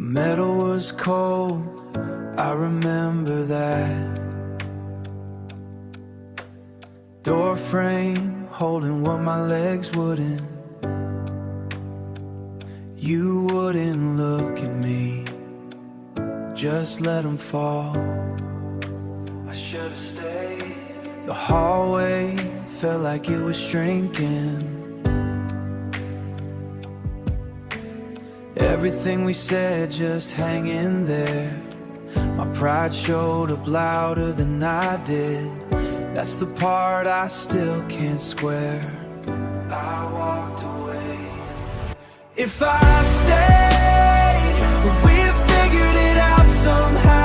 metal was cold, I remember that. Door frame holding what my legs wouldn't. You wouldn't look at me, just let them fall. I should've stayed. The hallway felt like it was shrinking. Everything we said just hanging there. My pride showed up louder than I did. That's the part I still can't square. I walked away. If I stayed, would we have figured it out somehow?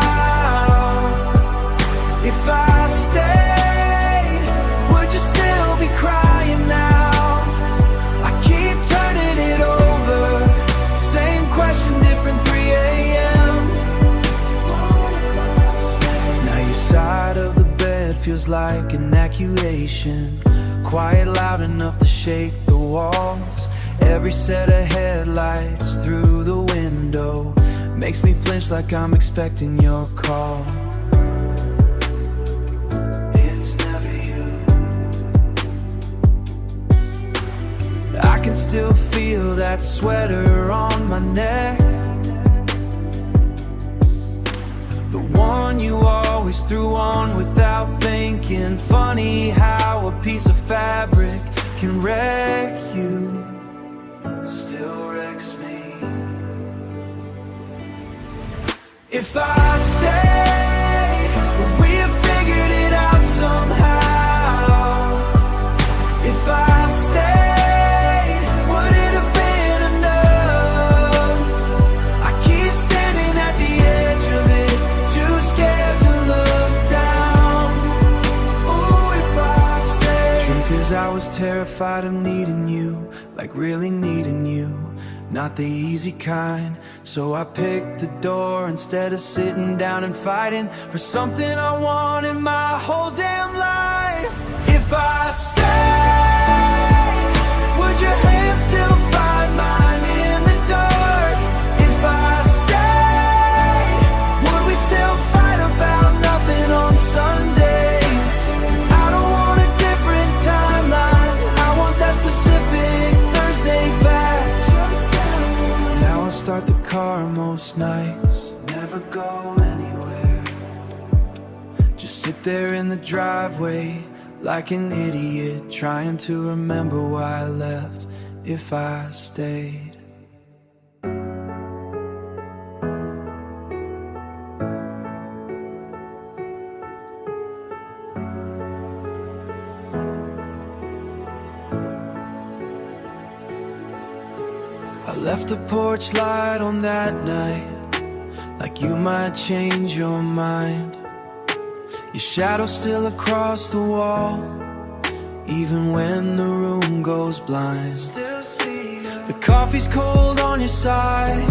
If I stayed, would you still be crying now? I keep turning it over, same question, different 3 a.m. Now your side of the bed feels like an accusation, quiet loud enough to shake the walls. Every set of headlights through the window makes me flinch like I'm expecting your call. It's never you. I can still feel that sweater on my neck, the one you always threw on without thinking. Funny how a piece of fabric can wreck you. Still wrecks me. If I stayed, would we have figured it out somehow? If I stayed, would it have been enough? I keep standing at the edge of it, too scared to look down. Ooh, if I stayed. Truth is, I was terrified of needing you, like really needing you, not the easy kind. So I picked the door instead of sitting down and fighting for something I wanted my whole damn life. If I stayed, would your hand still find mine in the dark? If I stayed, would we still fight about nothing on Sundays? I don't want a different timeline, I want that specific Thursday back. Now I start the car most nights, never go anywhere. Just sit there in the driveway like an idiot, trying to remember why I left. If I stayed. I left the porch light on that night, like you might change your mind. Your shadow still across the wall, even when the room goes blind. Still see you. The coffee's cold on your side,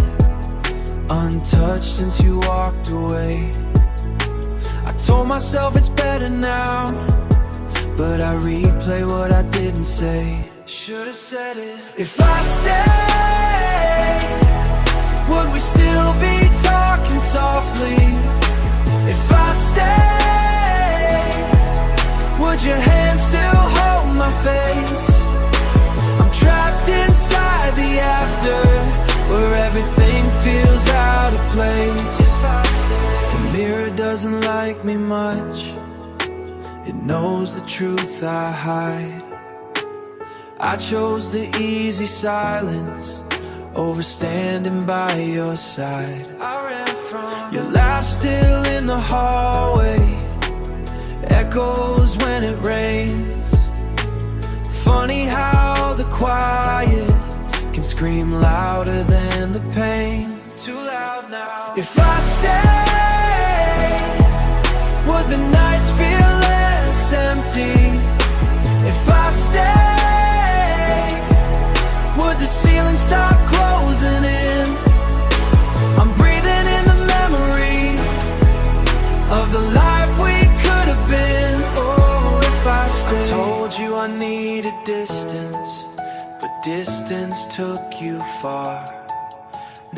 untouched since you walked away. I told myself it's better now, but I replay what I didn't say. Should've said it. If I stay, would we still be talking softly? If I stay, would your hand still hold my face? I'm trapped inside the after, where everything feels out of place. The mirror doesn't like me much, it knows the truth I hide. I chose the easy silence over standing by your side. I ran from your laugh still in the hallway, echoes when it rains. Funny how the quiet can scream louder than the pain. Too loud now. If I stay, would the nights feel less empty? If I stay, would the ceiling stop closing in? I'm breathing in the memory of the life we could have been. Oh, if I stayed. I told you I needed distance, but distance took you far.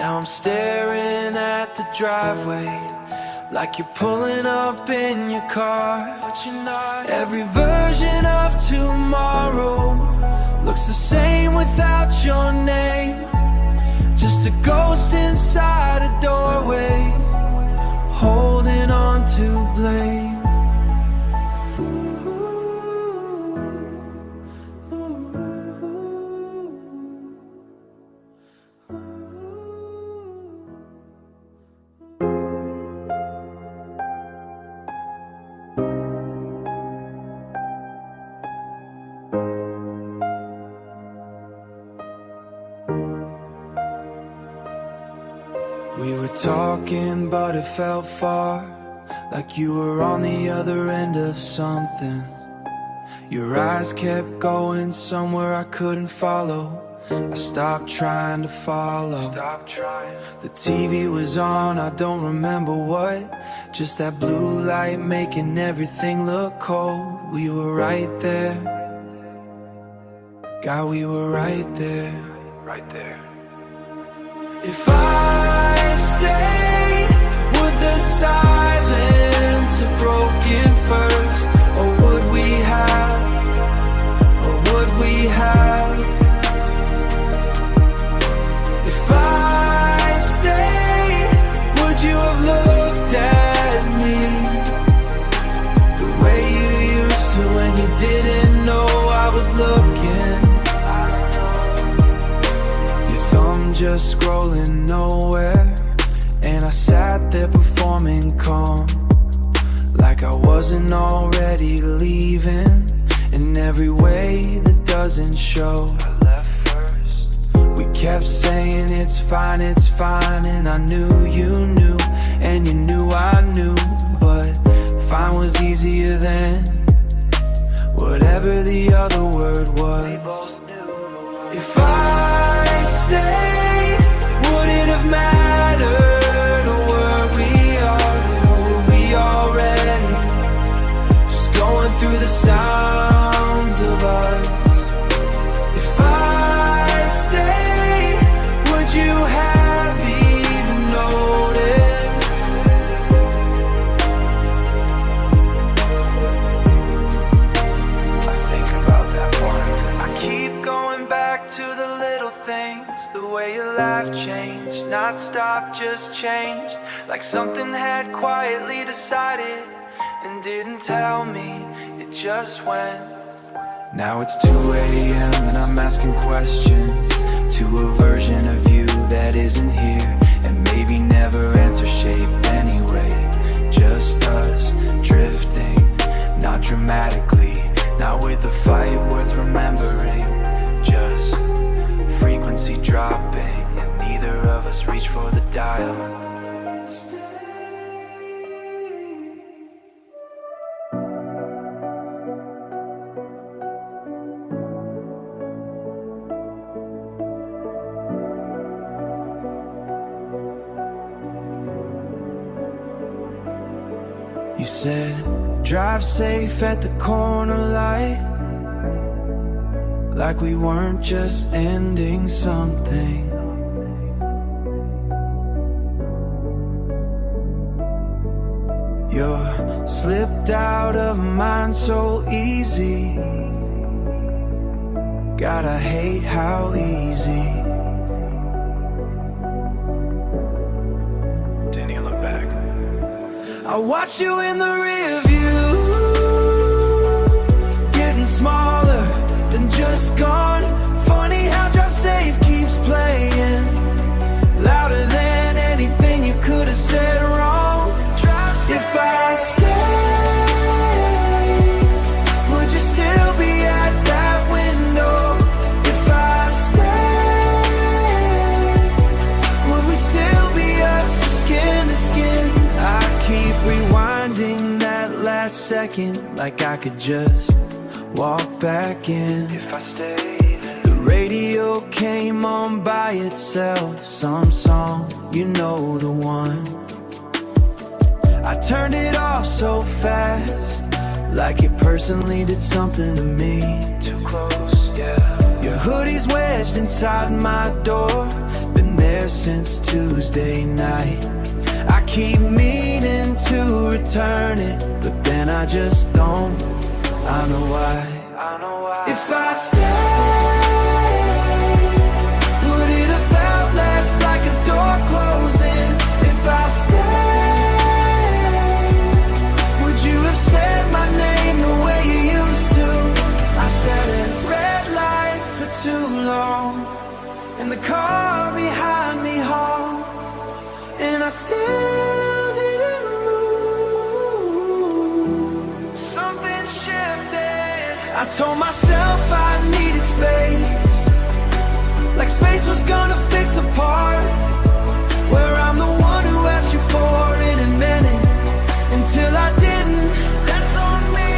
Now I'm staring at the driveway, like you're pulling up in your car, but you're not. Every version of tomorrow looks the same without your name. Just a ghost inside a doorway, holding on to blame. We were talking, but it felt far, like you were on the other end of something. Your eyes kept going somewhere I couldn't follow. I stopped trying to follow. The TV was on, I don't remember what, just that blue light making everything look cold. We were right there, God, we were right there. Right there. If I stayed, would the silence have broken first? Or would we have, If I stayed, would you have looked at me the way you used to when you didn't know I was looking? Just scrolling nowhere, and I sat there performing calm, like I wasn't already leaving, in every way that doesn't show. I left first. We kept saying it's fine, and I knew you knew, and you knew I knew, but fine was easier than whatever the other word was. If I stayed, would it have mattered, or were we already just going through the sounds of us? If I stayed, would you have even noticed? I think about that part. I keep going back to the little things, the way your life changed, not stopped, just changed, like something had quietly decided and didn't tell me, it just went. Now it's 2 a.m. and I'm asking questions to a version of you that isn't here, and maybe never answer shaped anyway. Just us drifting, not dramatically, not with a fight worth remembering, just frequency dropping, and neither of us reach for the dial. You said, drive safe at the corner light, like we weren't just ending something. You're slipped out of mine so easy. God, I hate how easy. Didn't even look back. I watched you in the rear view, getting smaller than just gone. Funny how drive safe keeps playing louder than anything you could have said wrong. If I stayed, would you still be at that window? If I stayed, would we still be us, just skin to skin? I keep rewinding that last second, like I could just walk back in. If I stayed, the radio came on by itself, some song, you know the one. I turned it off so fast, like it personally did something to me. Too close, yeah. Your hoodie's wedged inside my door, been there there since Tuesday night. I keep meaning to return it, but then I just don't. I know why. If I stayed, would it have felt less like a door closing? If I stayed, would you have said my name the way you used to? I sat at red light for too long, and the car behind me honked, and I still didn't move. Something shifted. I told myself I needed space, like space was gonna fix the part where I'm the one who asked you for it and meant it until I didn't. That's on me.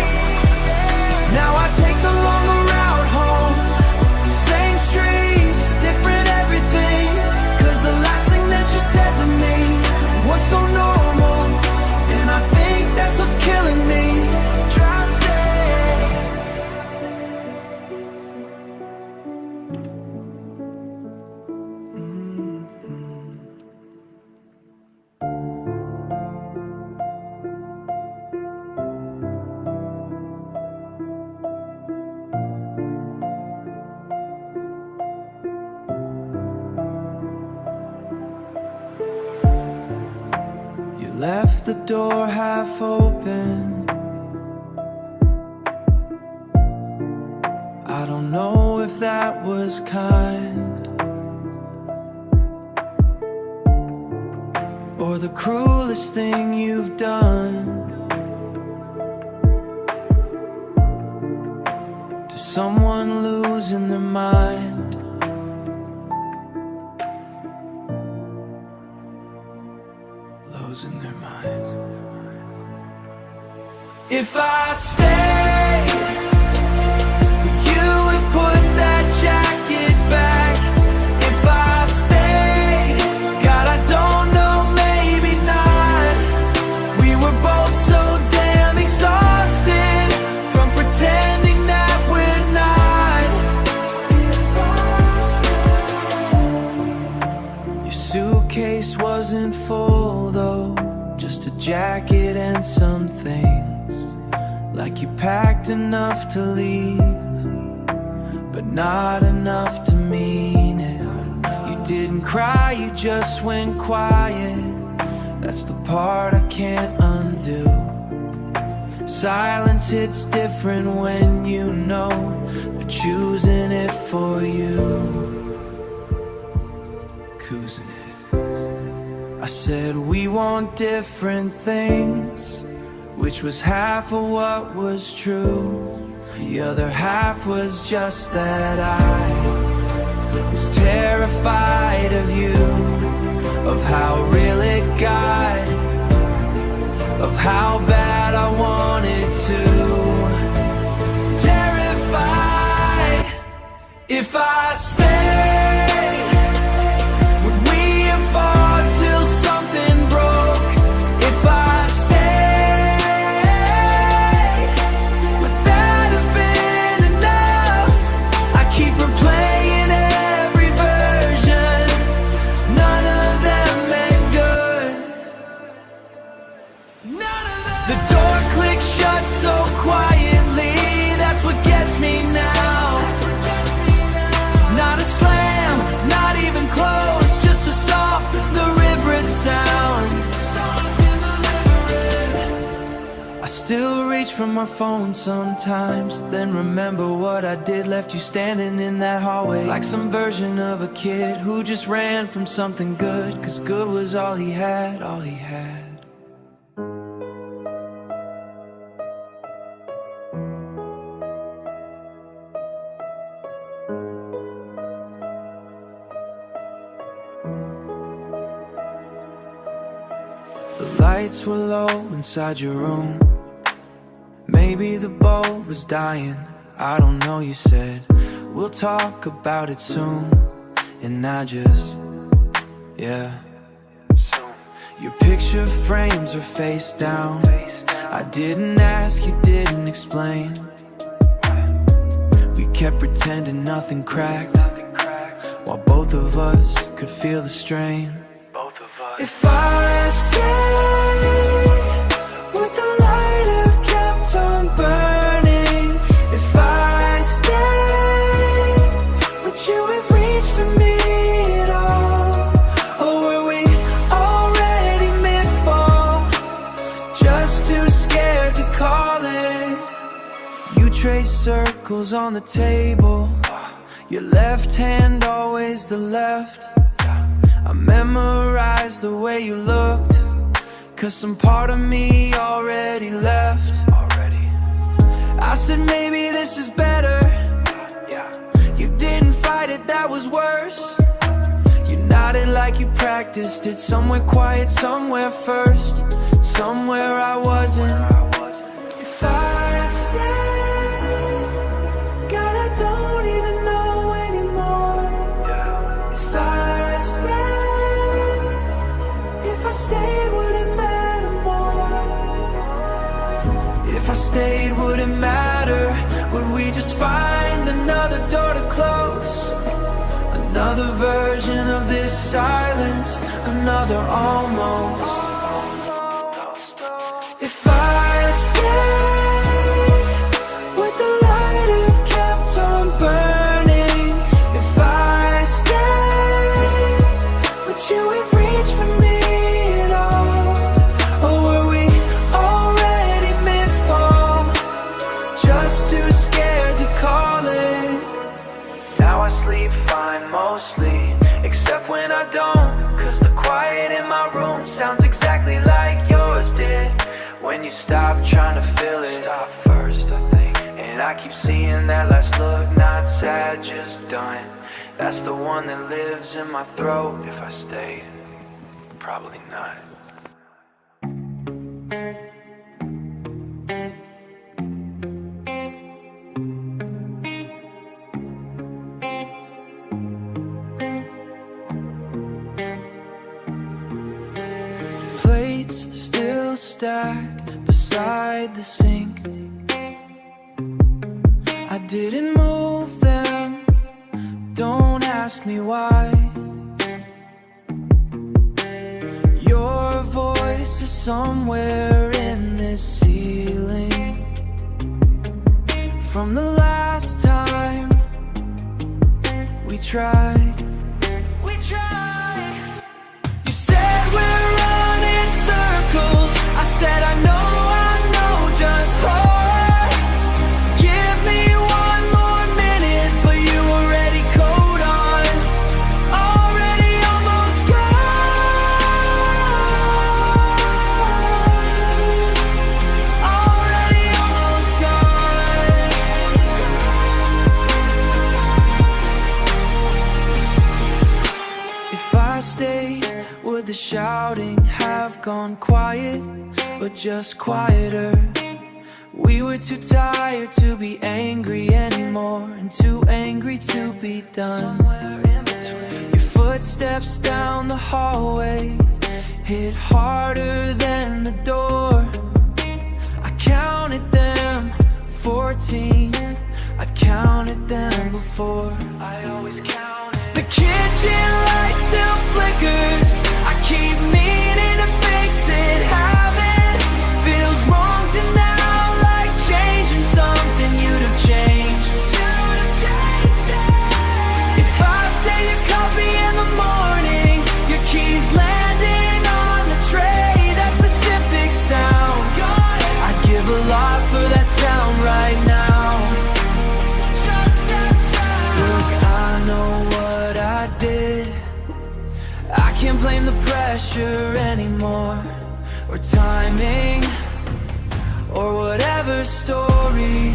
Now I take the longer route home, same streets, different everything, 'cause the last thing that you said to me was so normal, and I think that's what's killing me. Try to stay. You left the door half open. I don't know if that was kind or the cruelest thing you've done to someone losing their mind. Losing their mind. If I stay, you would put that jacket back. If I stayed, God, I don't know, maybe not. We were both so damn exhausted from pretending that we're not. Your suitcase wasn't full though, just a jacket and some things. Like you packed enough to leave, but not enough to mean it. You didn't cry, you just went quiet. That's the part I can't undo. Silence hits different when you know they're choosing it for you. Choosing it. I said we want different things, which was half of what was true. The other half was just that I was terrified of you, of how real it got, of how bad I wanted to. Terrified. If I stayed, would we have fought till something broke? If I stayed, would that have been enough? I keep replaying every version, none of them make good. None of them. The door clicks shut so quietly, that's what gets me now. Not a slam, not even close, just a soft, deliberate sound. I still reach for my phone sometimes, then remember what I did, left you standing in that hallway like some version of a kid who just ran from something good, 'cause good was all he had, all he had. The lights were low inside your room. Maybe the boat was dying, I don't know, you said we'll talk about it soon. And I just, yeah. Your picture frames are face down. I didn't ask, you didn't explain. We kept pretending nothing cracked. while both of us could feel the strain. If I stayed, would the light have kept on burning? If I stayed, would you have reached for me at all? Or were we already meant for, just too scared to call it? You trace circles on the table, your left hand always the left. I memorized the way you looked, 'cause some part of me already left. I said maybe this is better. You didn't fight it, that was worse. You nodded like you practiced it, somewhere quiet, somewhere first, somewhere I wasn't. If I stay, God, I don't even know anymore. If I stayed, would it matter more? If I stayed, would it matter? Would we just find another door to close? Another version of this silence, another almost. If I stayed, would the light have kept on burning? If I stayed, would you have reached for me? Sleep fine mostly, except when I don't, 'cause the quiet in my room sounds exactly like yours did. When you stop trying to fill it, stop first I think. And I keep seeing that last look, not sad, just done. That's the one that lives in my throat. If I stayed, probably not. Still stacked beside the sink. I didn't move them, don't ask me why. Your voice is somewhere in this ceiling. From the last time we tried. You said we're running circles. I said I know just hold. Give me one more minute, but you already code on. Already almost gone. Already almost gone. If I stayed, would the shouting have gone quiet, or just quieter? We were too tired to be angry anymore, and too angry to be done. Your footsteps down the hallway hit harder than the door. I counted them, 14. I counted them before. I always counted. The kitchen light still flickers. I keep meaning to fix it. Habit feels wrong to now, like changing something you'd have changed. If I stay, your coffee in the morning, your keys landing on the tray, that specific sound. I'd give a lot for that sound right now. Look, I know what I did. I can't blame the pressure anymore, or timing, or whatever story.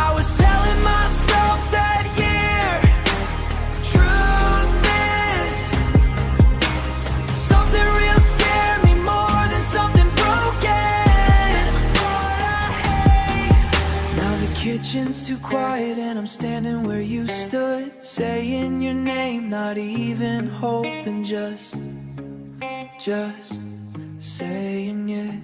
I was telling myself that year, truth is, something real scared me more than something broken. Now the kitchen's too quiet and I'm standing where you stood, saying your name, not even hoping, just saying it.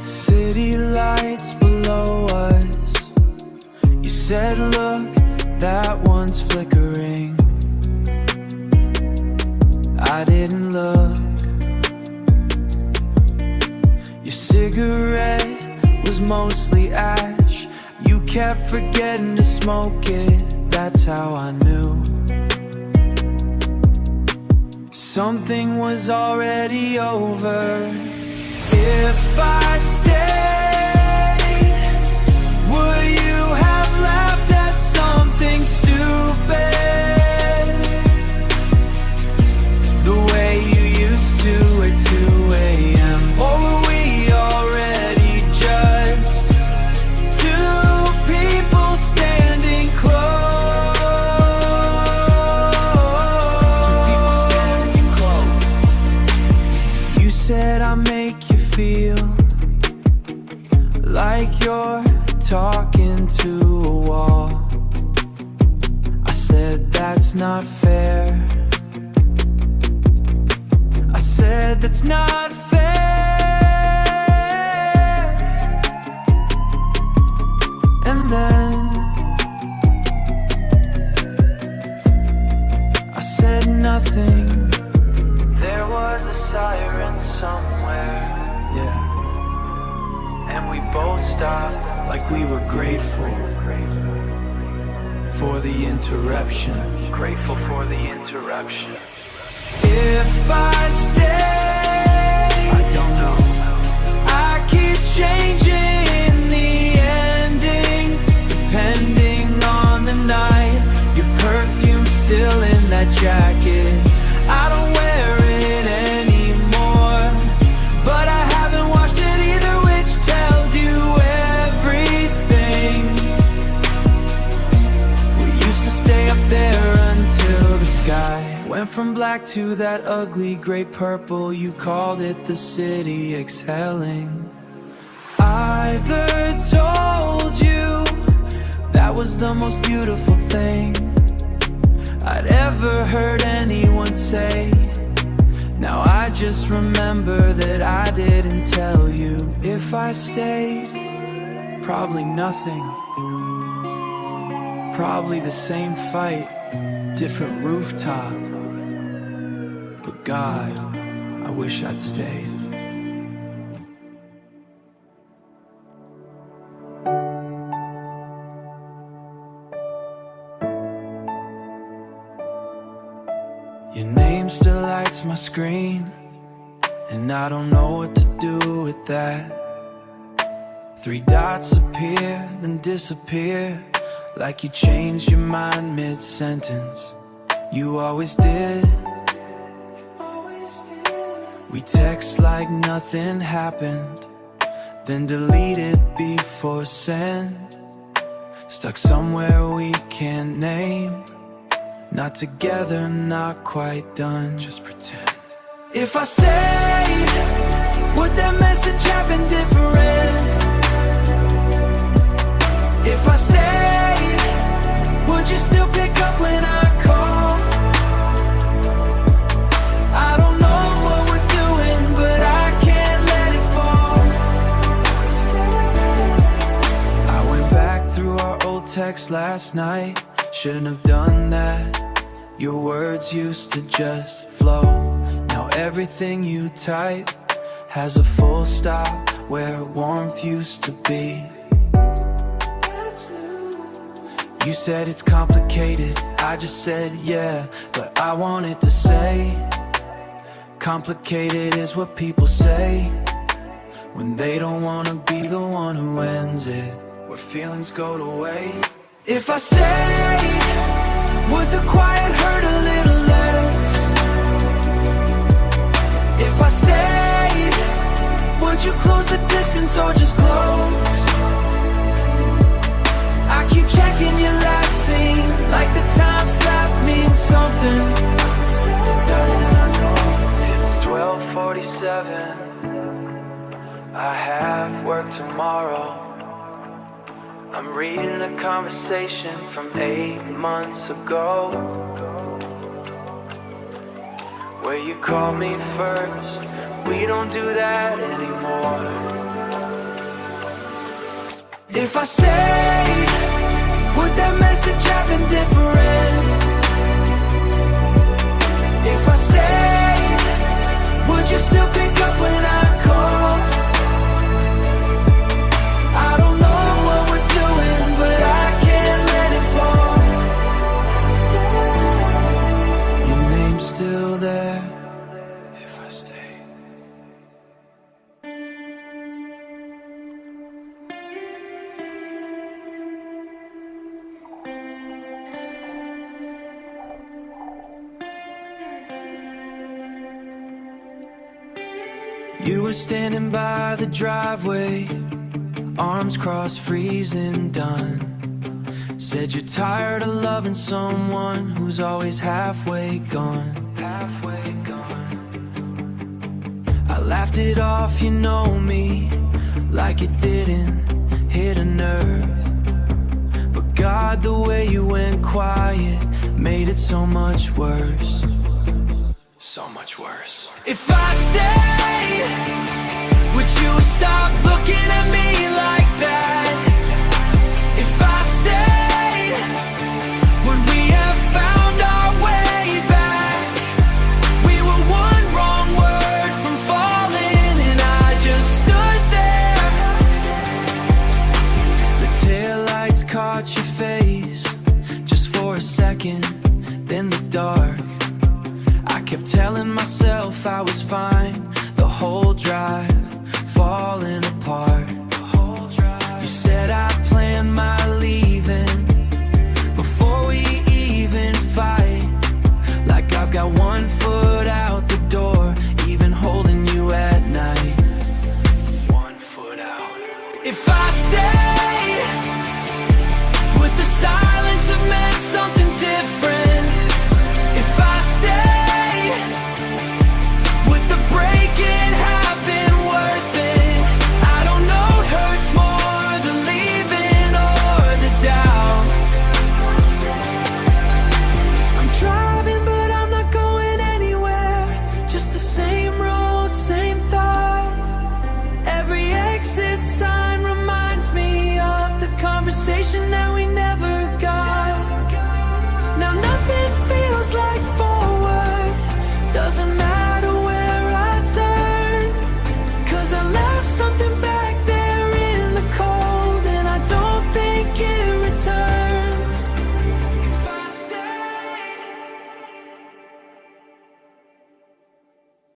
City lights below us. You said, look, that one's flickering. I didn't look. Your cigarette was mostly ash. You kept forgetting to smoke it. That's how I knew something was already over. If I stayed, would you have laughed at something stupid? The way you used to at 2 a.m. Or were we already just two people standing close? You said I make you feel like you're talking to a wall. I said that's not fair. I said that's not fair. And then I said nothing. There was a siren somewhere, yeah. And we both stopped like we were grateful for the interruption. Grateful for the interruption. If I stay, I don't know. I keep changing the ending depending on the night. Your perfume's still in that jacket. I don't wear it anymore, but I haven't washed it either, which tells you everything. We used to stay up there until the sky went from black to that ugly gray purple. You called it the city exhaling. Either told you that was the most beautiful thing I'd ever heard anyone say. Now I just remember that I didn't tell you. If I stayed, probably nothing. Probably the same fight, different rooftop. But God, I wish I'd stayed. Your name still lights my screen, and I don't know what to do with that. 3 dots appear, then disappear, like you changed your mind mid-sentence. You always did. We text like nothing happened, then deleted before send. Stuck somewhere we can't name. Not together, not quite done, just pretend. If I stayed, would that message have been different? If I stayed, would you still pick up when I call? I don't know what we're doing, but I can't let it fall. I went back through our old text last night. Shouldn't have done that. Your words used to just flow. Now everything you type has a full stop where warmth used to be. You said it's complicated. I just said yeah, but I wanted to say complicated is what people say when they don't wanna be the one who ends it, where feelings go to waste. If I stayed, would the quiet hurt a little less? If I stayed, would you close the distance or just close? I keep checking your last scene, like the time stop means something. It doesn't, I know. It's 12:47. I have work tomorrow. I'm reading a conversation from 8 months ago, where you called me first. We don't do that anymore. If I stayed, would that message have been different? If I stayed, would you still pick up when I call? I don't know what we're doing, but I can't let it fall. Your name's still there. If I stay. You were standing by the driveway, arms crossed, freezing done. Said you're tired of loving someone who's always halfway gone. Halfway gone. I laughed it off, you know me, like it didn't hit a nerve. But God, the way you went quiet made it so much worse. So much worse. If I stayed, would you stop looking at me like that? If I stayed, would we have found our way back? We were one wrong word from falling, and I just stood there. The taillights caught your face just for a second, then the dark. I kept telling myself I was fine,